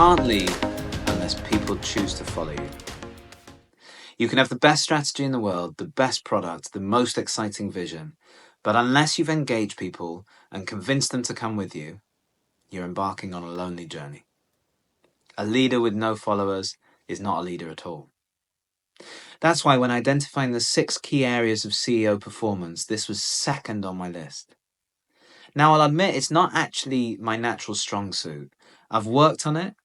can't lead unless people choose to follow you. You can have the best strategy in the world, the best product, the most exciting vision, but unless you've engaged people and convinced them to come with you, you're embarking on a lonely journey. A leader with no followers is not a leader at all. That's why when identifying the 6 key areas of CEO performance, this was second on my list. Now, I'll admit it's not actually my natural strong suit. I've worked on it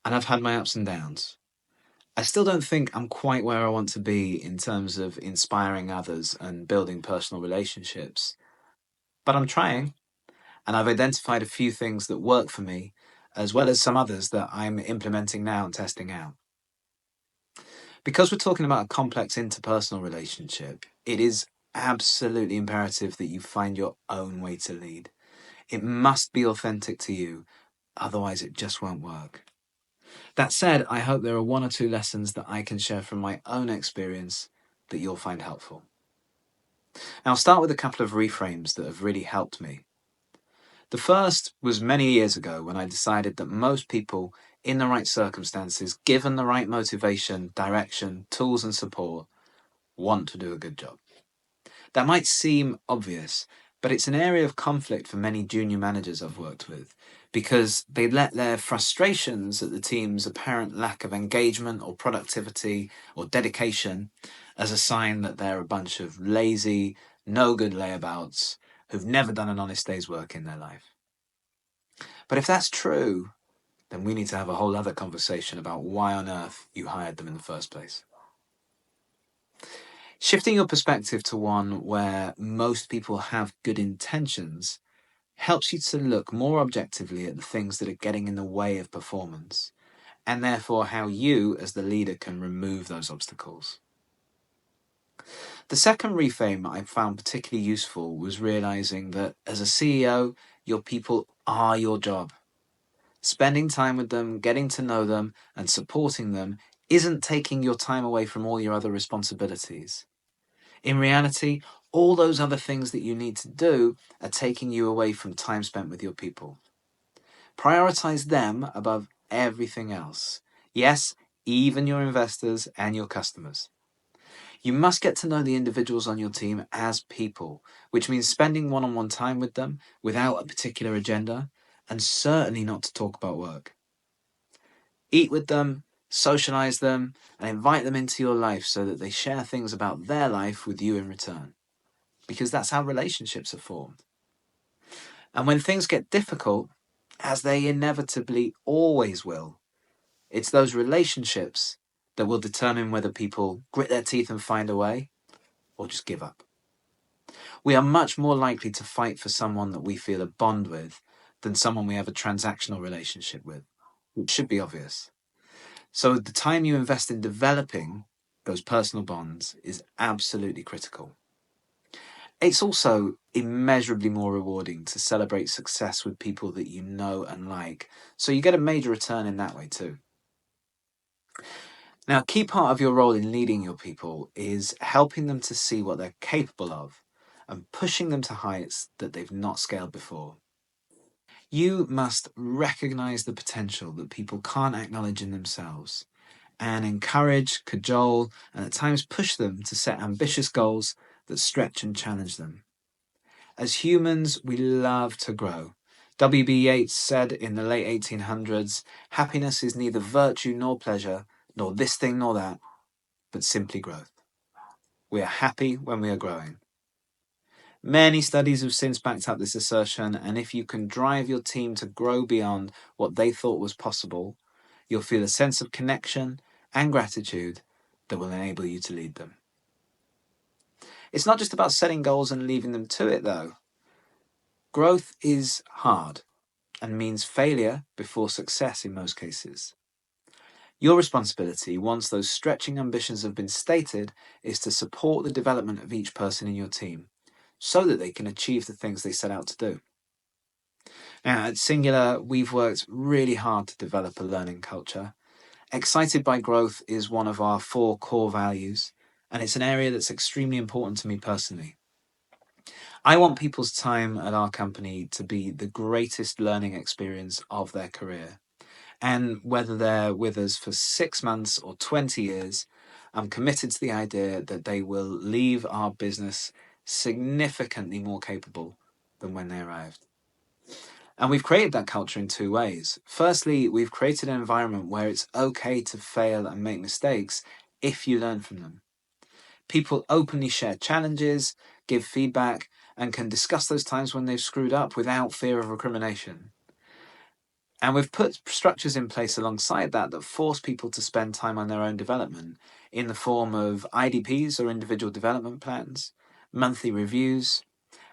and I've had my ups and downs. I still don't think I'm quite where I want to be in terms of inspiring others and building personal relationships, but I'm trying, and I've identified a few things that work for me, as well as some others that I'm implementing now and testing out. Because we're talking about a complex interpersonal relationship, it is absolutely imperative that you find your own way to lead. It must be authentic to you, otherwise it just won't work. That said, I hope there are 1 or 2 lessons that I can share from my own experience that you'll find helpful. Now, I'll start with a couple of reframes that have really helped me. The first was many years ago when I decided that most people in the right circumstances, given the right motivation, direction, tools and support, want to do a good job. That might seem obvious, but it's an area of conflict for many junior managers I've worked with, because they let their frustrations at the team's apparent lack of engagement or productivity or dedication as a sign that they're a bunch of lazy, no-good layabouts who've never done an honest day's work in their life. But if that's true, then we need to have a whole other conversation about why on earth you hired them in the first place. Shifting your perspective to one where most people have good intentions helps you to look more objectively at the things that are getting in the way of performance, and therefore how you as the leader can remove those obstacles. The second reframe I found particularly useful was realizing that as a CEO, your people are your job. Spending time with them, getting to know them, and supporting them isn't taking your time away from all your other responsibilities. In reality, all those other things that you need to do are taking you away from time spent with your people. Prioritize them above everything else. Yes, even your investors and your customers. You must get to know the individuals on your team as people, which means spending one-on-one time with them without a particular agenda, and certainly not to talk about work. Eat with them, socialize them, and invite them into your life so that they share things about their life with you in return. Because that's how relationships are formed. And when things get difficult, as they inevitably always will, it's those relationships that will determine whether people grit their teeth and find a way or just give up. We are much more likely to fight for someone that we feel a bond with than someone we have a transactional relationship with, which should be obvious. So the time you invest in developing those personal bonds is absolutely critical. It's also immeasurably more rewarding to celebrate success with people that you know and like, so you get a major return in that way too. Now, a key part of your role in leading your people is helping them to see what they're capable of and pushing them to heights that they've not scaled before. You must recognize the potential that people can't acknowledge in themselves and encourage, cajole, and at times push them to set ambitious goals that stretch and challenge them. As humans, we love to grow. W.B. Yeats said in the late 1800s, "Happiness is neither virtue nor pleasure, nor this thing nor that, but simply growth." We are happy when we are growing. Many studies have since backed up this assertion, and if you can drive your team to grow beyond what they thought was possible, you'll feel a sense of connection and gratitude that will enable you to lead them. It's not just about setting goals and leaving them to it, though. Growth is hard and means failure before success in most cases. Your responsibility, once those stretching ambitions have been stated, is to support the development of each person in your team so that they can achieve the things they set out to do. Now, at Singular, we've worked really hard to develop a learning culture. Excited by growth is one of our 4 core values, and it's an area that's extremely important to me personally. I want people's time at our company to be the greatest learning experience of their career. And whether they're with us for 6 months or 20 years, I'm committed to the idea that they will leave our business significantly more capable than when they arrived. And we've created that culture in two ways. Firstly, we've created an environment where it's okay to fail and make mistakes if you learn from them. People openly share challenges, give feedback, and can discuss those times when they've screwed up without fear of recrimination. And we've put structures in place alongside that force people to spend time on their own development in the form of IDPs or individual development plans, monthly reviews,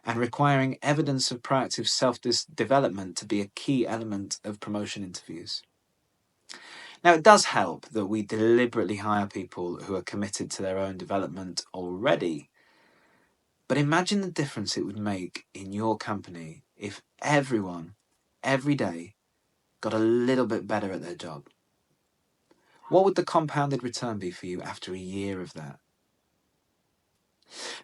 and requiring evidence of proactive self-development to be a key element of promotion interviews. Now, it does help that we deliberately hire people who are committed to their own development already. But imagine the difference it would make in your company if everyone, every day, got a little bit better at their job. What would the compounded return be for you after a year of that?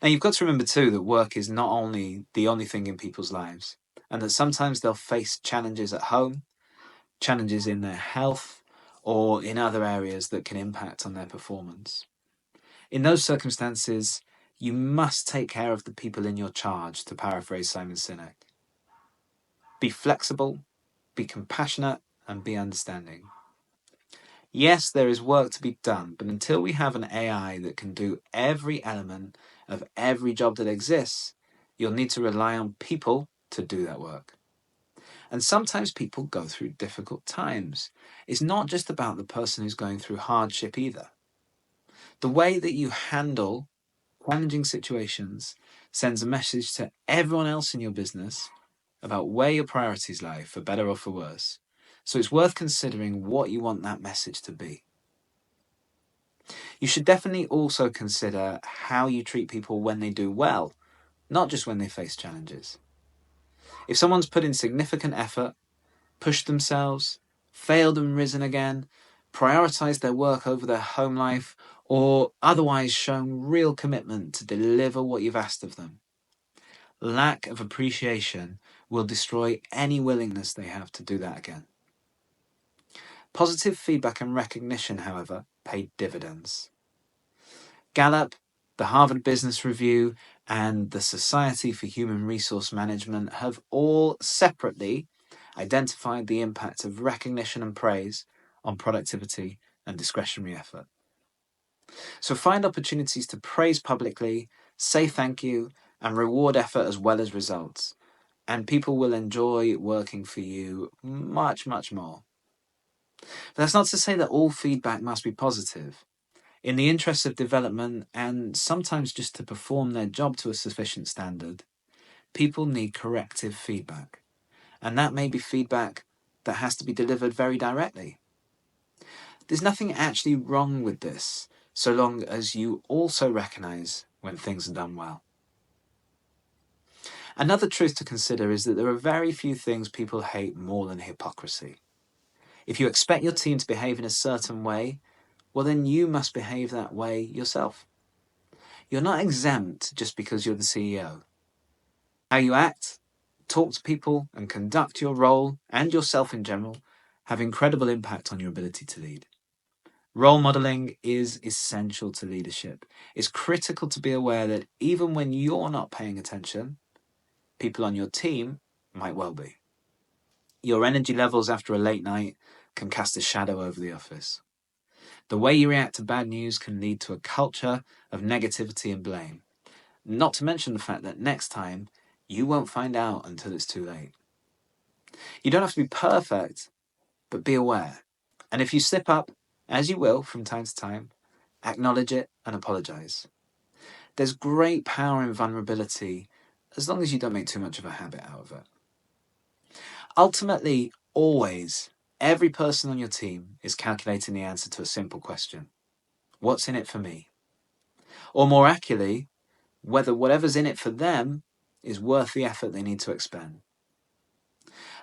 Now, you've got to remember too that work is not only the only thing in people's lives, and that sometimes they'll face challenges at home, challenges in their health, or in other areas that can impact on their performance. In those circumstances, you must take care of the people in your charge, to paraphrase Simon Sinek. Be flexible, be compassionate, and be understanding. Yes, there is work to be done, but until we have an AI that can do every element of every job that exists, you'll need to rely on people to do that work. And sometimes people go through difficult times. It's not just about the person who's going through hardship either. The way that you handle challenging situations sends a message to everyone else in your business about where your priorities lie, for better or for worse. So it's worth considering what you want that message to be. You should definitely also consider how you treat people when they do well, not just when they face challenges. If someone's put in significant effort, pushed themselves, failed and risen again, prioritized their work over their home life, or otherwise shown real commitment to deliver what you've asked of them, lack of appreciation will destroy any willingness they have to do that again. Positive feedback and recognition, however, pay dividends. Gallup, the Harvard Business Review, and the Society for Human Resource Management have all separately identified the impact of recognition and praise on productivity and discretionary effort. So find opportunities to praise publicly, say thank you, and reward effort as well as results. And people will enjoy working for you much, much more. But that's not to say that all feedback must be positive. In the interest of development, and sometimes just to perform their job to a sufficient standard, people need corrective feedback. And that may be feedback that has to be delivered very directly. There's nothing actually wrong with this, so long as you also recognize when things are done well. Another truth to consider is that there are very few things people hate more than hypocrisy. If you expect your team to behave in a certain way, well then you must behave that way yourself. You're not exempt just because you're the CEO. How you act, talk to people, and conduct your role, and yourself in general, have incredible impact on your ability to lead. Role modeling is essential to leadership. It's critical to be aware that even when you're not paying attention, people on your team might well be. Your energy levels after a late night can cast a shadow over the office. The way you react to bad news can lead to a culture of negativity and blame. Not to mention the fact that next time, you won't find out until it's too late. You don't have to be perfect, but be aware. And if you slip up, as you will from time to time, acknowledge it and apologize. There's great power in vulnerability as long as you don't make too much of a habit out of it. Ultimately, always, every person on your team is calculating the answer to a simple question. What's in it for me? Or more accurately, whether whatever's in it for them is worth the effort they need to expend.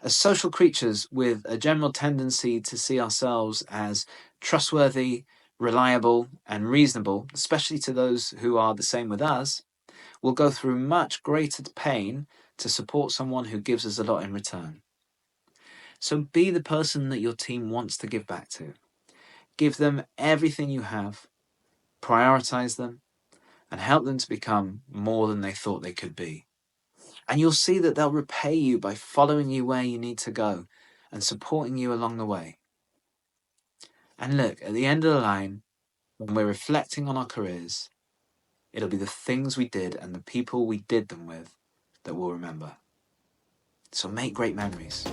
As social creatures with a general tendency to see ourselves as trustworthy, reliable, and reasonable, especially to those who are the same with us, we'll go through much greater pain to support someone who gives us a lot in return. So be the person that your team wants to give back to. Give them everything you have, prioritize them, and help them to become more than they thought they could be. And you'll see that they'll repay you by following you where you need to go and supporting you along the way. And look, at the end of the line, when we're reflecting on our careers, it'll be the things we did and the people we did them with that we'll remember. So make great memories.